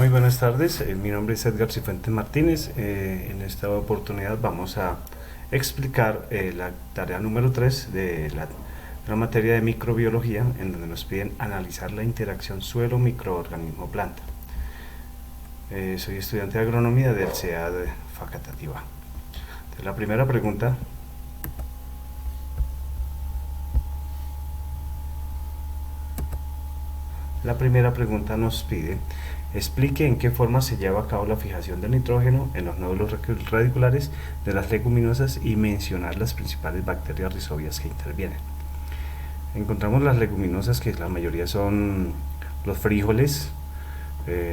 Muy buenas tardes, mi nombre es Edgar Cifuentes Martínez. En esta oportunidad vamos a explicar la tarea número 3 de la materia de microbiología, en donde nos piden analizar la interacción suelo-microorganismo-planta. Soy estudiante de agronomía del CEA de Facatativá. Entonces, la primera pregunta nos pide: explique en qué forma se lleva a cabo la fijación del nitrógeno en los nódulos radiculares de las leguminosas y mencionar las principales bacterias rizobias que intervienen. Encontramos las leguminosas, que la mayoría son los frijoles,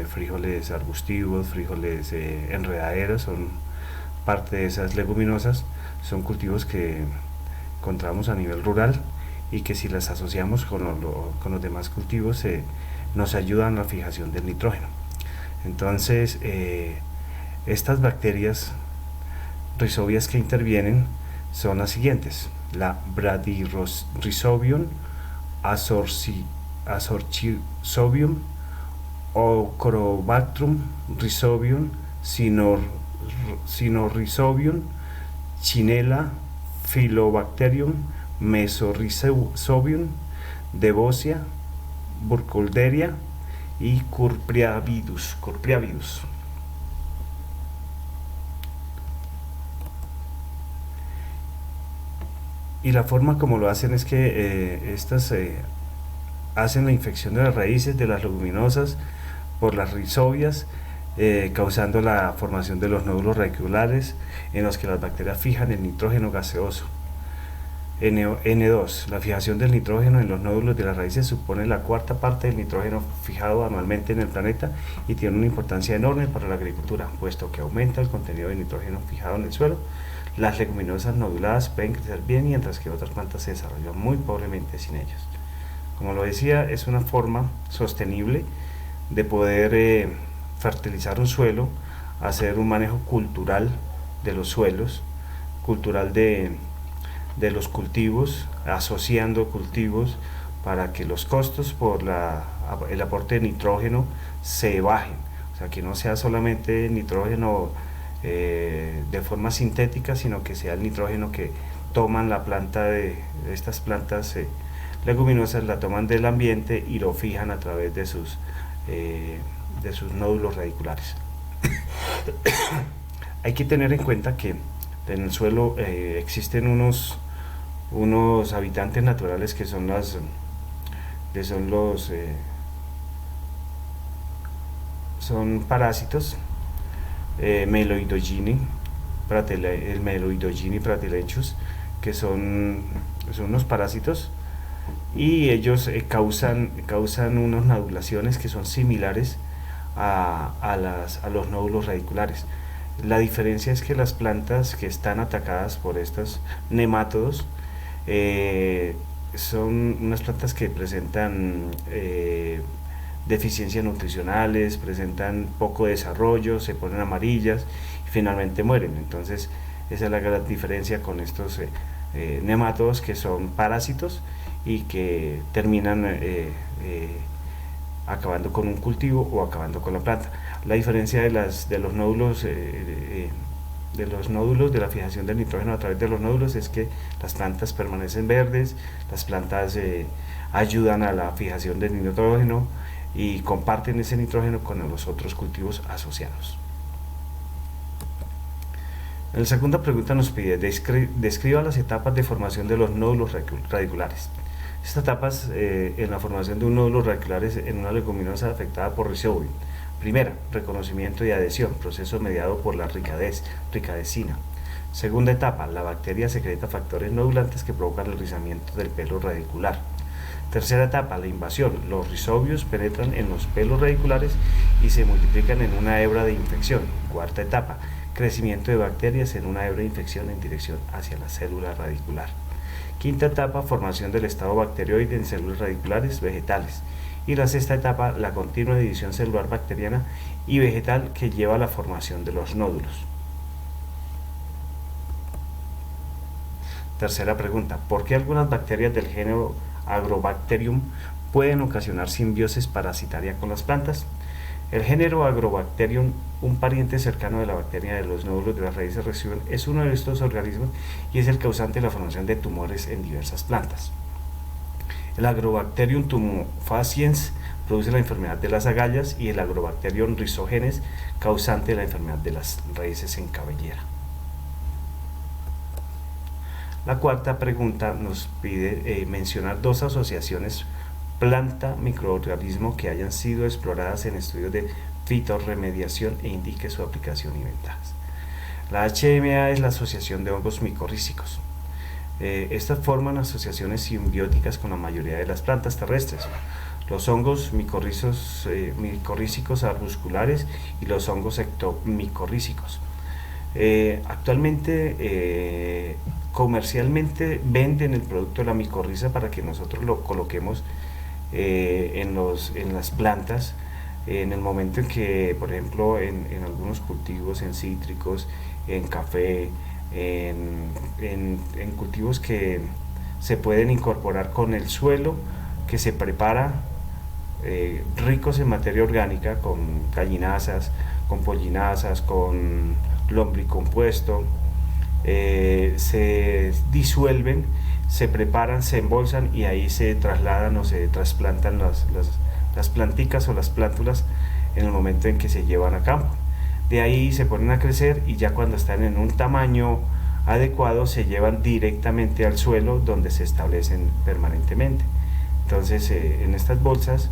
frijoles arbustivos, frijoles enredaderos, son parte de esas leguminosas. Son cultivos que encontramos a nivel rural y que, si las asociamos con los demás cultivos, nos ayudan a la fijación del nitrógeno. Entonces, estas bacterias rizobias que intervienen son las siguientes: la Bradyrhizobium, Azorchizobium, Ochrobactrum rhizobium, Cynorhizobium, Chinella, Phylobacterium, Mesorhizobium, Devosia, Burkholderia y Cupriavidus. Y la forma como lo hacen es que estas hacen la infección de las raíces de las leguminosas por las rizobias, causando la formación de los nódulos radiculares en los que las bacterias fijan el nitrógeno gaseoso. N2. La fijación del nitrógeno en los nódulos de las raíces supone la cuarta parte del nitrógeno fijado anualmente en el planeta y tiene una importancia enorme para la agricultura, puesto que aumenta el contenido de nitrógeno fijado en el suelo. Las leguminosas noduladas pueden crecer bien, mientras que otras plantas se desarrollan muy pobremente sin ellas. Como lo decía, es una forma sostenible de poder fertilizar un suelo, hacer un manejo cultural de los suelos, cultural de los cultivos, asociando cultivos para que los costos por el aporte de nitrógeno se bajen. O sea, que no sea solamente nitrógeno de forma sintética, sino que sea el nitrógeno que toman la planta de estas plantas leguminosas, la toman del ambiente y lo fijan a través de sus nódulos radiculares. Hay que tener en cuenta que en el suelo existen unos habitantes naturales que son son parásitos, el Meloidogini pratelechus, que son unos parásitos, y ellos causan unas nodulaciones que son similares a los nódulos radiculares. La diferencia es que las plantas que están atacadas por estos nemátodos son unas plantas que presentan deficiencias nutricionales, presentan poco desarrollo, se ponen amarillas y finalmente mueren. Entonces, esa es la gran diferencia con estos nemátodos, que son parásitos y que terminan acabando con un cultivo o acabando con la planta. La diferencia de los nódulos de la fijación del nitrógeno a través de los nódulos es que las plantas permanecen verdes, las plantas ayudan a la fijación del nitrógeno y comparten ese nitrógeno con los otros cultivos asociados. En la segunda pregunta nos pide: describa las etapas de formación de los nódulos radiculares. Estas etapas en la formación de un nódulo radicular en una leguminosa afectada por Rhizobium. Primera, reconocimiento y adhesión, proceso mediado por la ricadecina. Segunda etapa, la bacteria secreta factores nodulantes que provocan el rizamiento del pelo radicular. Tercera etapa, la invasión. Los rizobios penetran en los pelos radiculares y se multiplican en una hebra de infección. Cuarta etapa, crecimiento de bacterias en una hebra de infección en dirección hacia la célula radicular. Quinta etapa, formación del estado bacterioide en células radiculares vegetales. Y la sexta etapa, la continua división celular bacteriana y vegetal que lleva a la formación de los nódulos. Tercera pregunta: ¿por qué algunas bacterias del género Agrobacterium pueden ocasionar simbiosis parasitaria con las plantas? El género Agrobacterium, un pariente cercano de la bacteria de los nódulos de las raíces residual, es uno de estos organismos y es el causante de la formación de tumores en diversas plantas. El Agrobacterium tumefaciens produce la enfermedad de las agallas y el Agrobacterium rhizogenes, causante de la enfermedad de las raíces en cabellera. La cuarta pregunta nos pide mencionar dos asociaciones planta-microorganismo que hayan sido exploradas en estudios de fitorremediación e indique su aplicación y ventajas. La HMA es la asociación de hongos micorrízicos. Estas forman asociaciones simbióticas con la mayoría de las plantas terrestres. Los hongos micorrízicos arbusculares y los hongos ectomicorrízicos. Actualmente comercialmente venden el producto de la micorriza para que nosotros lo coloquemos en las plantas en el momento en que, por ejemplo, en algunos cultivos, en cítricos, en café, en cultivos que se pueden incorporar con el suelo que se prepara, ricos en materia orgánica, con gallinazas, con pollinazas, con lombricompuesto, se disuelven, se preparan, se embolsan y ahí se trasladan o se trasplantan las planticas o las plántulas en el momento en que se llevan a campo. De ahí se ponen a crecer y ya cuando están en un tamaño adecuado se llevan directamente al suelo donde se establecen permanentemente. Entonces en estas bolsas,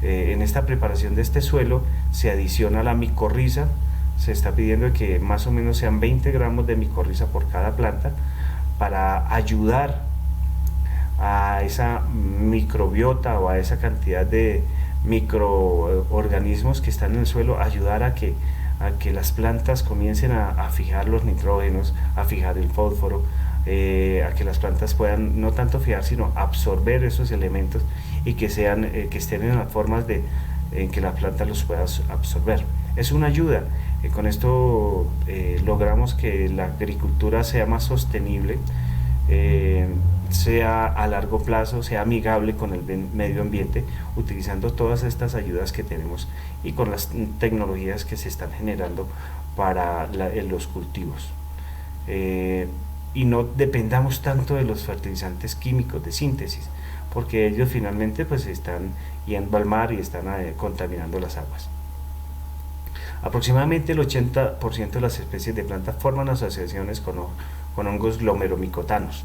en esta preparación de este suelo se adiciona la micorriza. Se está pidiendo que más o menos sean 20 gramos de micorriza por cada planta para ayudar a esa microbiota o a esa cantidad de microorganismos que están en el suelo, ayudar a que las plantas comiencen a fijar los nitrógenos, a fijar el fósforo, a que las plantas puedan no tanto fijar sino absorber esos elementos y que estén en las formas en que la planta los pueda absorber. Es una ayuda. Con esto logramos que la agricultura sea más sostenible, sea a largo plazo, sea amigable con el medio ambiente, utilizando todas estas ayudas que tenemos y con las tecnologías que se están generando para los cultivos. Y no dependamos tanto de los fertilizantes químicos de síntesis, porque ellos finalmente pues están yendo al mar y están contaminando las aguas. Aproximadamente el 80% de las especies de plantas forman asociaciones con hongos glomeromicotanos.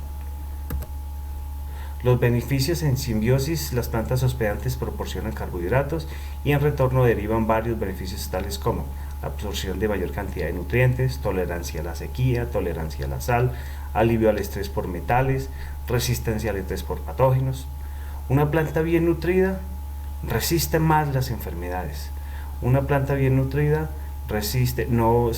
Los beneficios en simbiosis: las plantas hospedantes proporcionan carbohidratos y en retorno derivan varios beneficios tales como la absorción de mayor cantidad de nutrientes, tolerancia a la sequía, tolerancia a la sal, alivio al estrés por metales, resistencia al estrés por patógenos. Una planta bien nutrida resiste más las enfermedades. Una planta bien nutrida resiste, no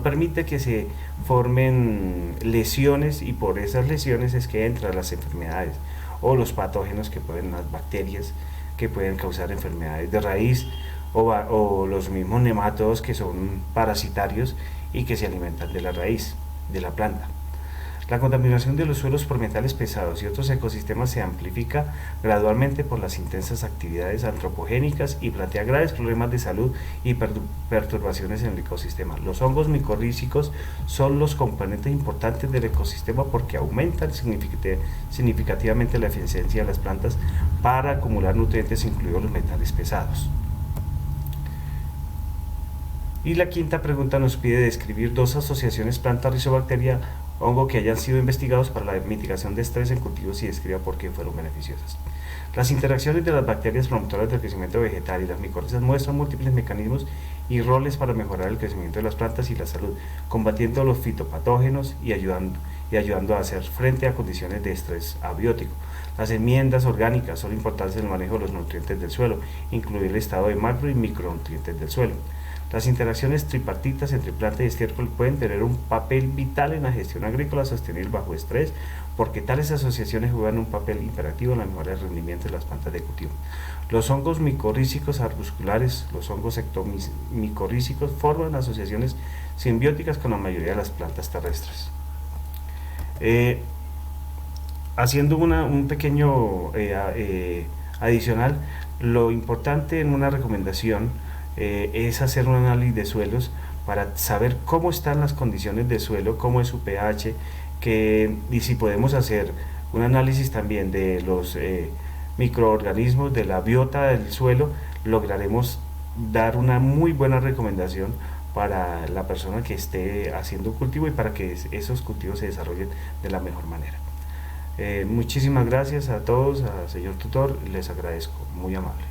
permite que se formen lesiones, y por esas lesiones es que entran las enfermedades o los patógenos las bacterias que pueden causar enfermedades de raíz o los mismos nematodos que son parasitarios y que se alimentan de la raíz de la planta. La contaminación de los suelos por metales pesados y otros ecosistemas se amplifica gradualmente por las intensas actividades antropogénicas y plantea graves problemas de salud y perturbaciones en el ecosistema. Los hongos micorrízicos son los componentes importantes del ecosistema porque aumentan significativamente la eficiencia de las plantas para acumular nutrientes, incluidos los metales pesados. Y la quinta pregunta nos pide describir dos asociaciones planta-rizobacteria hongo que hayan sido investigados para la mitigación de estrés en cultivos y describa por qué fueron beneficiosas. Las interacciones de las bacterias promotoras del crecimiento vegetal y las micorrizas muestran múltiples mecanismos y roles para mejorar el crecimiento de las plantas y la salud, combatiendo los fitopatógenos y ayudando a hacer frente a condiciones de estrés abiótico. Las enmiendas orgánicas son importantes en el manejo de los nutrientes del suelo, incluir el estado de macro y micronutrientes del suelo. Las interacciones tripartitas entre planta y estiércol pueden tener un papel vital en la gestión agrícola sostenible bajo estrés, porque tales asociaciones juegan un papel imperativo en la mejora del rendimiento de las plantas de cultivo. Los hongos micorrízicos arbusculares, los hongos ectomicorrízicos, forman asociaciones simbióticas con la mayoría de las plantas terrestres. Haciendo un pequeño adicional, Lo importante en una recomendación es hacer un análisis de suelos para saber cómo están las condiciones de suelo, cómo es su pH, y si podemos hacer un análisis también de los microorganismos, de la biota del suelo, lograremos dar una muy buena recomendación para la persona que esté haciendo cultivo y para que esos cultivos se desarrollen de la mejor manera. Muchísimas gracias a todos, al señor tutor, les agradezco, muy amable.